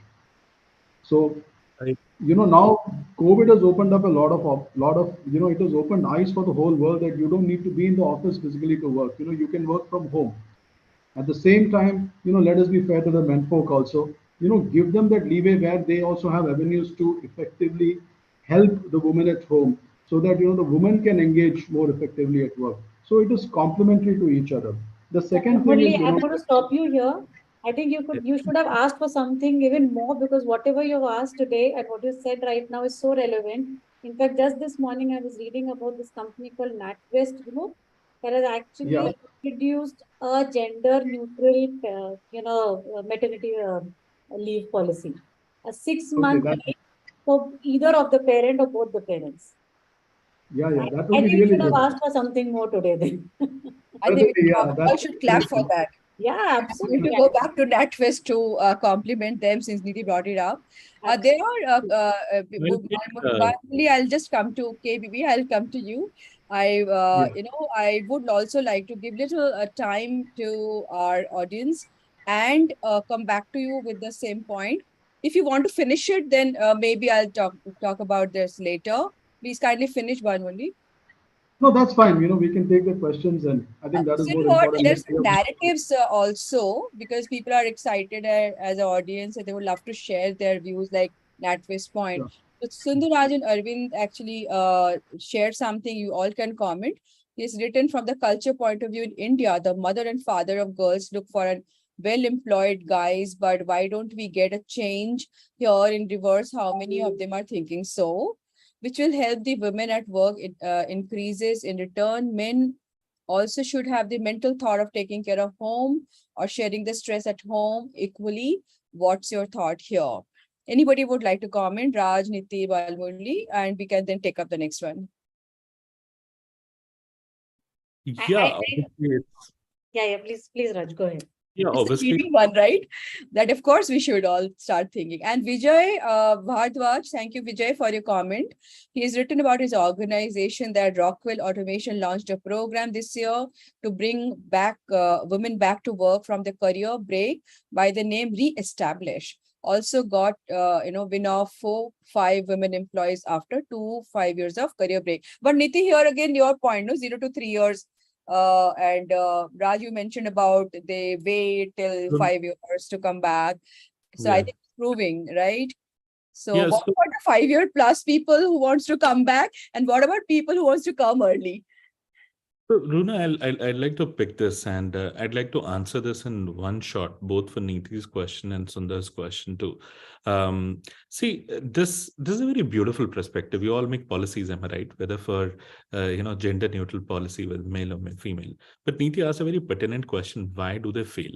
So, Right. now COVID has opened up a lot of, it has opened eyes for the whole world that you don't need to be in the office physically to work. You can work from home. At the same time, let us be fair to the menfolk also. Give them that leeway where they also have avenues to effectively help the woman at home, so that the woman can engage more effectively at work. So it is complementary to each other. The second thing is, Murli, I'm going to stop you here. I think you should have asked for something even more, because whatever you've asked today and what you said right now is so relevant. In fact, just this morning I was reading about this company called NatWest Group that has yeah, actually introduced a gender neutral, maternity leave policy. A six okay, month that, leave for either of the parent or both the parents. yeah, I, that would I be think you really should have good. asked for something more today then. I think Certainly, we yeah, all that's should clap really for good. that. Yeah, I'm going absolutely. to go back to NatWest to compliment them since Nidhi brought it up. There are, Absolutely. Well, Balmurali, I'll just come to KBB. I'll come to you. Yeah. I would also like to give little time to our audience and come back to you with the same point. If you want to finish it, then maybe I'll talk about this later. Please kindly finish one only. No, that's fine. We can take the questions, and I think that is So you more know what? important. There's Let's hear some more. narratives also, because people are excited as an audience and they would love to share their views, like Natwist point. Yeah. But Sundaraj and Arvind actually shared something you all can comment. It's written from the culture point of view in India. The mother and father of girls look for an well-employed guys, but why don't we get a change here in reverse? How many of them are thinking so? Which will help the women at work. It increases in return. Men also should have the mental thought of taking care of home or sharing the stress at home equally. What's your thought here? Anybody would like to comment? Raj, Niti, Balmurali, and we can then take up the next one. I yeah, think, obviously, yeah, please, Raj, go ahead. It's the obviously, leading one, right? That of course we should all start thinking. And Vijay Bhardwaj, thank you, Vijay, for your comment. He has written about his organization that Rockwell Automation launched a program this year to bring back women back to work from the career break by the name Reestablish. Also got win of 5 women employees after 5 years of career break. But Niti, here again your point, no, 0 to 3 years. And Raj, you mentioned about they wait till 5 years to come back. So I yeah. think it's proving, right? So Yeah, what so about the 5 year plus people who wants to come back? And what about people who wants to come early? So, Runa, I'd like to pick this, and I'd like to answer this in one shot, both for Niti's question and Sundar's question too. See, this is a very beautiful perspective. We all make policies, am I right? Whether for gender neutral policy with male or female. But Niti asked a very pertinent question: why do they fail?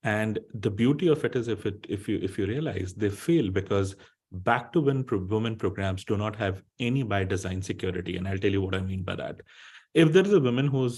And the beauty of it is, if you realize they fail because back to women programs do not have any by design security, and I'll tell you what I mean by that. If there is a woman who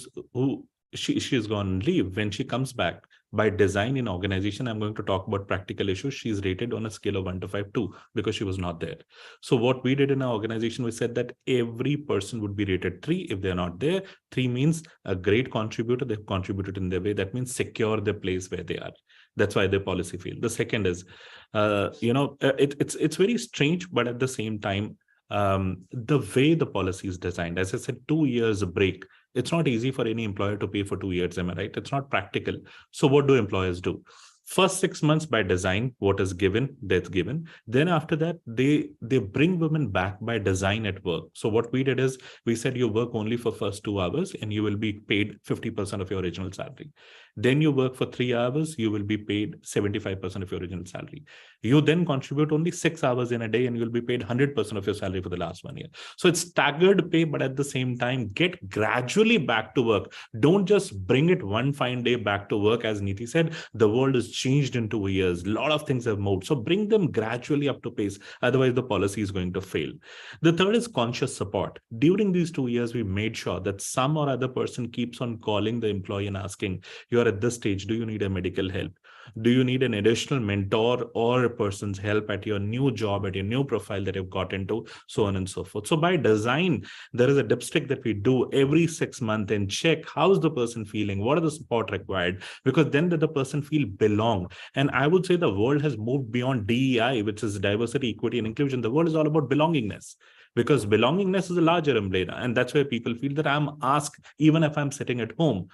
she's gone on leave, when she comes back, by design in organization, I'm going to talk about practical issues, she's rated on a scale of 1 to 5 2, because she was not there. So what we did in our organization, we said that every person would be rated 3 if they're not there. 3 means a great contributor, they've contributed in their way. That means secure their place where they are. That's why their policy failed. The second is it's very strange, but at the same time, the way the policy is designed, as I said, 2 years break. It's not easy for any employer to pay for 2 years, am I right? It's not practical. So what do employers do? First 6 months by design, what is given, that's given. Then after that, they bring women back by design at work. So what we did is we said you work only for first 2 hours and you will be paid 50% of your original salary. Then you work for 3 hours, you will be paid 75% of your original salary. You then contribute only 6 hours in a day and you'll be paid 100% of your salary for the last 1 year. So it's staggered pay, but at the same time, get gradually back to work. Don't just bring it one fine day back to work. As Niti said, the world has changed in 2 years. A lot of things have moved. So bring them gradually up to pace. Otherwise, the policy is going to fail. The third is conscious support. During these 2 years, we made sure that some or other person keeps on calling the employee and asking, you're at this stage, do you need a medical help? Do you need an additional mentor or a person's help at your new job, at your new profile that you've got into, so on and so forth. So by design, there is a dipstick that we do every 6 months and check how's the person feeling, what are the support required, because then the person feel belong. And I would say the world has moved beyond DEI, which is diversity, equity, and inclusion. The world is all about belongingness, because belongingness is a larger umbrella. And that's where people feel that I'm asked, even if I'm sitting at home,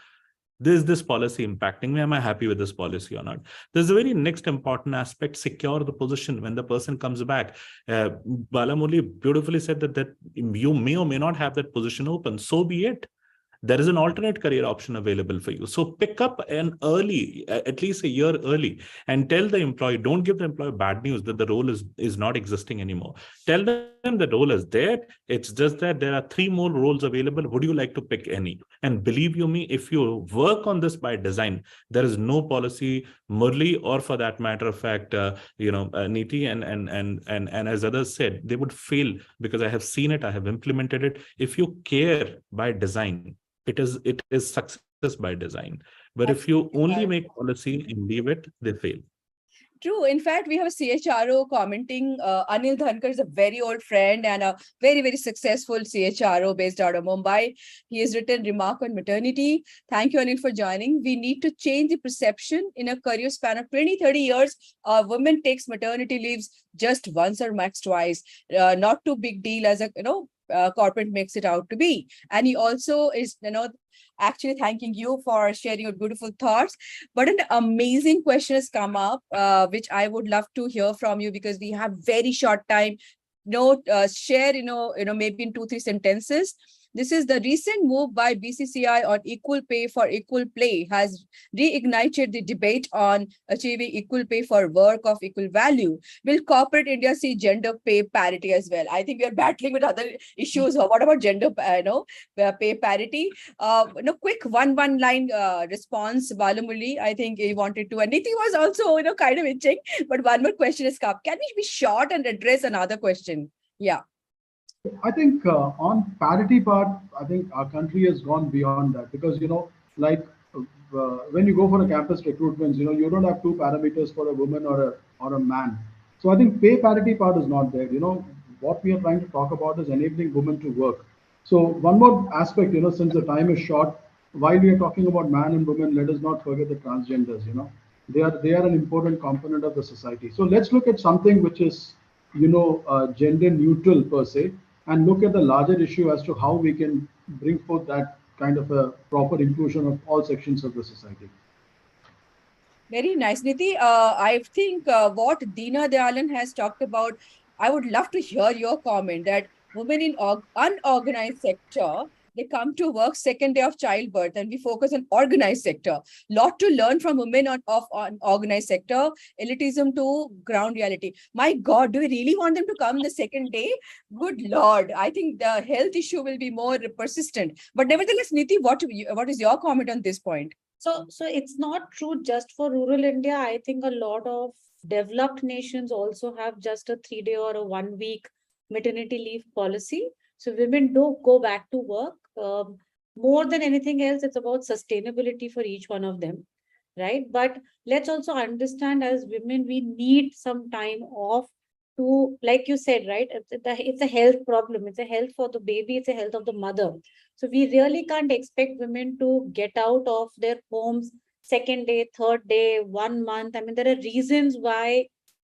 is this policy impacting me? Am I happy with this policy or not? There's a very next important aspect: secure the position when the person comes back. Balmurali beautifully said that you may or may not have that position open. So be it. There is an alternate career option available for you. So pick up an early, at least a year early, and tell the employee, don't give the employee bad news that the role is not existing anymore. Tell them the role is there. It's just that there are 3 more roles available. Would you like to pick any? And believe you me, if you work on this by design, there is no policy, Murli, or for that matter of fact, Niti and as others said, they would fail, because I have seen it, I have implemented it. If you care by design, it is success by design. But if you only make policy and leave it, they fail. True. In fact, we have a CHRO commenting. Anil Dhankar is a very old friend and a very, very successful CHRO based out of Mumbai. He has written remark on maternity. Thank you, Anil, for joining. We need to change the perception. In a career span of 20, 30 years, a woman takes maternity leaves just once or max twice. Not too big deal as a, corporate makes it out to be. And he also is, actually thanking you for sharing your beautiful thoughts. But an amazing question has come up, which I would love to hear from you, because we have very short time. Share, maybe in 2-3 sentences. This is the recent move by BCCI on equal pay for equal play has reignited the debate on achieving equal pay for work of equal value. Will corporate India see gender pay parity as well? I think we are battling with other issues. What about gender, pay parity? Quick one line response, Balmurali. I think he wanted to, and Niti was also, kind of itching. But one more question has come. Can we be short and address another question? Yeah. I think on parity part, I think our country has gone beyond that, because like when you go for a campus recruitment, you don't have 2 parameters for a woman or a man. So I think pay parity part is not there. What we are trying to talk about is enabling women to work. So one more aspect, since the time is short, while we are talking about man and women, let us not forget the transgenders. They are an important component of the society. So let's look at something which is gender neutral per se, and look at the larger issue as to how we can bring forth that kind of a proper inclusion of all sections of the society. Very nice, Niti. I think what Deena Dayalan has talked about, I would love to hear your comment that women in unorganized sector, they come to work second day of childbirth, and we focus on organized sector. Lot to learn from women on organized sector, elitism to ground reality. My God, do we really want them to come the second day? Good Lord, I think the health issue will be more persistent. But nevertheless, Niti, what is your comment on this point? So it's not true just for rural India. I think a lot of developed nations also have just a 3-day or a 1-week maternity leave policy. So women do go back to work. More than anything else, it's about sustainability for each one of them, right? But let's also understand, as women, we need some time off to, like you said, right? It's a health problem. It's a health for the baby. It's a health of the mother. So we really can't expect women to get out of their homes second day, third day, 1 month. I mean, there are reasons why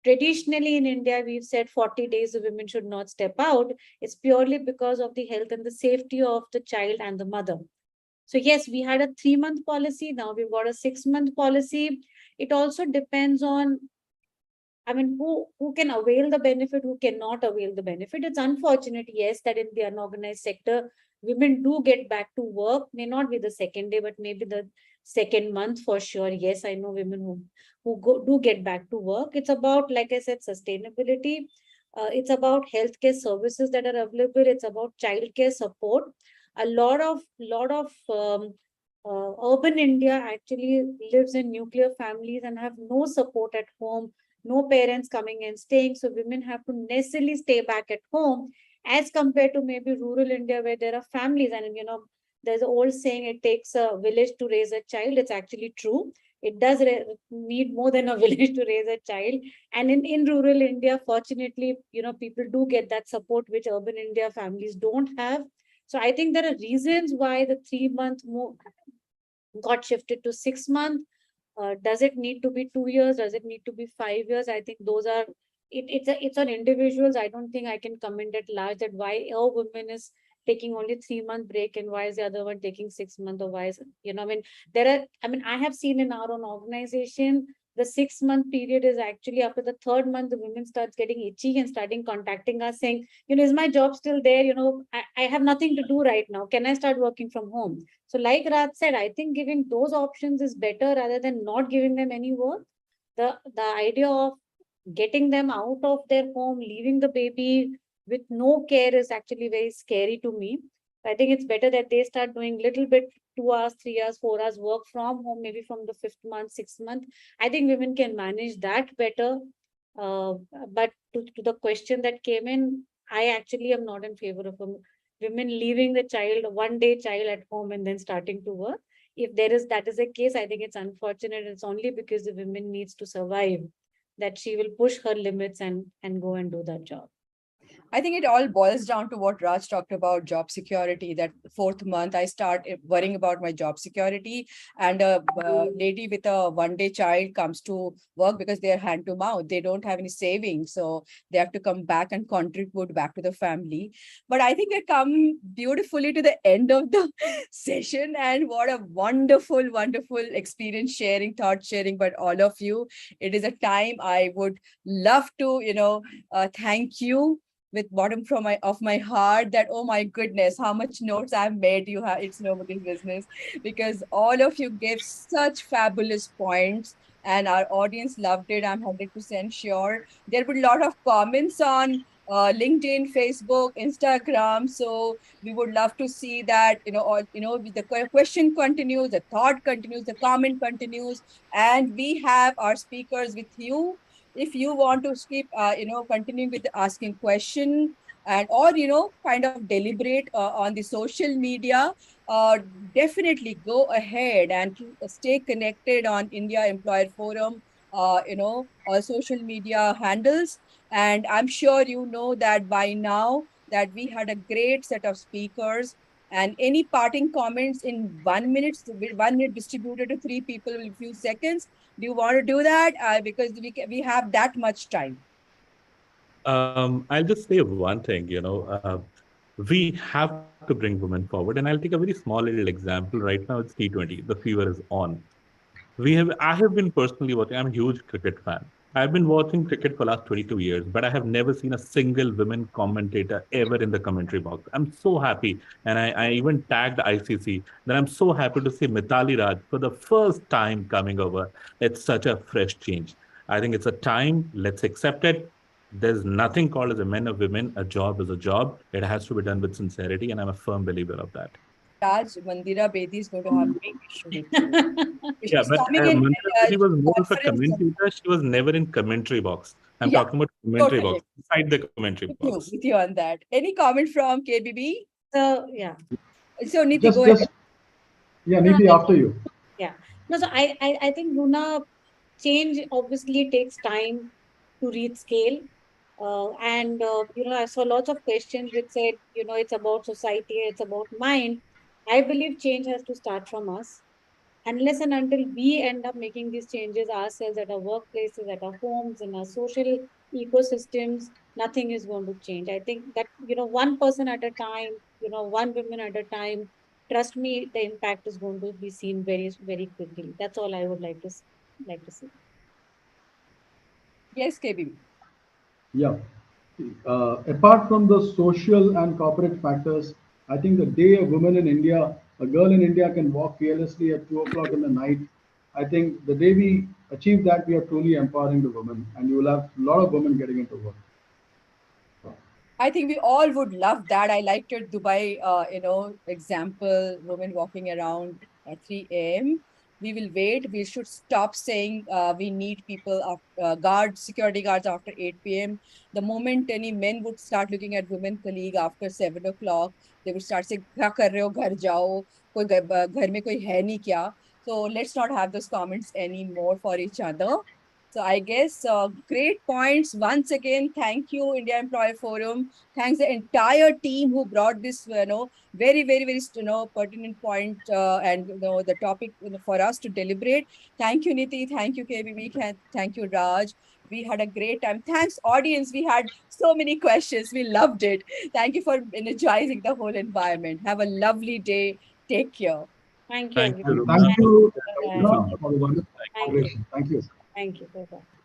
traditionally in India, we've said 40 days the women should not step out. It's purely because of the health and the safety of the child and the mother. So yes, we had a 3-month policy. Now we've got a 6-month policy. It also depends on, I mean, who can avail the benefit, who cannot avail the benefit. It's unfortunate, yes, that in the unorganized sector, women do get back to work, may not be the second day, but maybe the second month for sure. Yes, I know women who do get back to work. It's about, like I said, sustainability. It's about healthcare services that are available. It's about childcare support. A lot of urban India actually lives in nuclear families and have no support at home, no parents coming and staying. So women have to necessarily stay back at home, as compared to maybe rural India, where there are families. And, there's an old saying, it takes a village to raise a child. It's actually true. it does need more than a village to raise a child. And in rural India, fortunately, people do get that support, which urban India families don't have. So I think there are reasons why the 3 month got shifted to 6 months. Does it need to be 2 years? Does it need to be 5 years? I think those are it's on individuals. I don't think I can comment at large that why a woman is taking only 3 month break and why is the other one taking 6 months, or why is, I mean, I have seen in our own organization, the 6 month period is actually after the third month, the women starts getting itchy and starting contacting us saying, is my job still there? I have nothing to do right now. Can I start working from home? So like Raj said, I think giving those options is better rather than not giving them any work. The idea of getting them out of their home, leaving the baby with no care is actually very scary to me. I think it's better that they start doing little bit 2 hours, 3 hours, 4 hours work from home, maybe from the fifth month, sixth month. I think women can manage that better. Uh, but to the question that came in, I actually am not in favor of women leaving the child, one day child at home and then starting to work. If that is a case, I think it's unfortunate. It's only because the women needs to survive that she will push her limits and go and do that job. I think it all boils down to what Raj talked about, job security. That fourth month, I start worrying about my job security. And a lady with a one-day child comes to work because they're hand to mouth. They don't have any savings. So they have to come back and contribute back to the family. But I think I come beautifully to the end of the session. And what a wonderful, wonderful experience sharing, thought sharing by all of you. It is a time I would love to, thank you with bottom from my heart, that oh my goodness, how much notes I've made. It's nobody's business, because all of you gave such fabulous points and our audience loved it. I'm 100% sure there were a lot of comments on LinkedIn, Facebook, Instagram. So we would love to see that, the question continues, the thought continues, the comment continues, and we have our speakers with you. If you want to keep continuing with asking question, and or kind of deliberate on the social media, uh, definitely go ahead and stay connected on India Employer Forum, social media handles. And I'm sure you know that by now that we had a great set of speakers. And any parting comments in 1 minute, 1 minute distributed to three people in a few seconds. Do you want to do that? Because we have that much time. I'll just say one thing, we have to bring women forward. And I'll take a very small little example. Right now, it's T20. The fever is on. I have been personally watching, I'm a huge cricket fan. I've been watching cricket for the last 22 years, but I have never seen a single women commentator ever in the commentary box. I'm so happy. And I even tagged ICC that I'm so happy to see Mithali Raj for the first time coming over. It's such a fresh change. I think it's a time, let's accept it. There's nothing called as a men or women. A job is a job. It has to be done with sincerity. And I'm a firm believer of that. Raj, Mandira Bedi is going to have a big issue with you. Yeah, She's but coming in Mantra Bedi was more of a conference. commentator. She was never in commentary box. I'm Yeah, talking about commentary totally box, inside the commentary box. with you on that. Any comment from KBB? So yeah. So Niti, Just, go ahead. just, yeah, No, Niti, after you. yeah. No, so I think Runa, change obviously takes time to reach scale. And I saw lots of questions which said, it's about society, it's about mind. I believe change has to start from us. Unless and until we end up making these changes ourselves at our workplaces, at our homes, in our social ecosystems, nothing is going to change. I think that, one person at a time, one woman at a time, trust me, the impact is going to be seen very, very quickly. That's all I would like to say. Yes, KBB. Yeah. Apart from the social and corporate factors, I think the day a woman in India, a girl in India can walk fearlessly at 2 o'clock in the night, I think the day we achieve that, we are truly empowering the women, and you will have a lot of women getting into work. I think we all would love that. I liked your Dubai, example, women walking around at 3 a.m. We will wait. We should stop saying we need people, security guards after 8 p.m. The moment any men would start looking at women colleague after 7 o'clock, they would start saying, "क्या कर रहे हो? घर जाओ, कोई घर में कोई है नहीं क्या?" So let's not have those comments anymore for each other. So I guess great points. Once again, thank you, India Employee Forum. Thanks the entire team who brought this, very, very, very, pertinent point and the topic for us to deliberate. Thank you, Niti. Thank you, KBB. Thank you, Raj. We had a great time. Thanks, audience. We had so many questions. We loved it. Thank you for energizing the whole environment. Have a lovely day. Take care. Thank you, Thank you, everyone. Thank Runa. you, Bye-bye. Runa, for the wonderful Thank you. moderation. Thank you. Thank you. Bye-bye.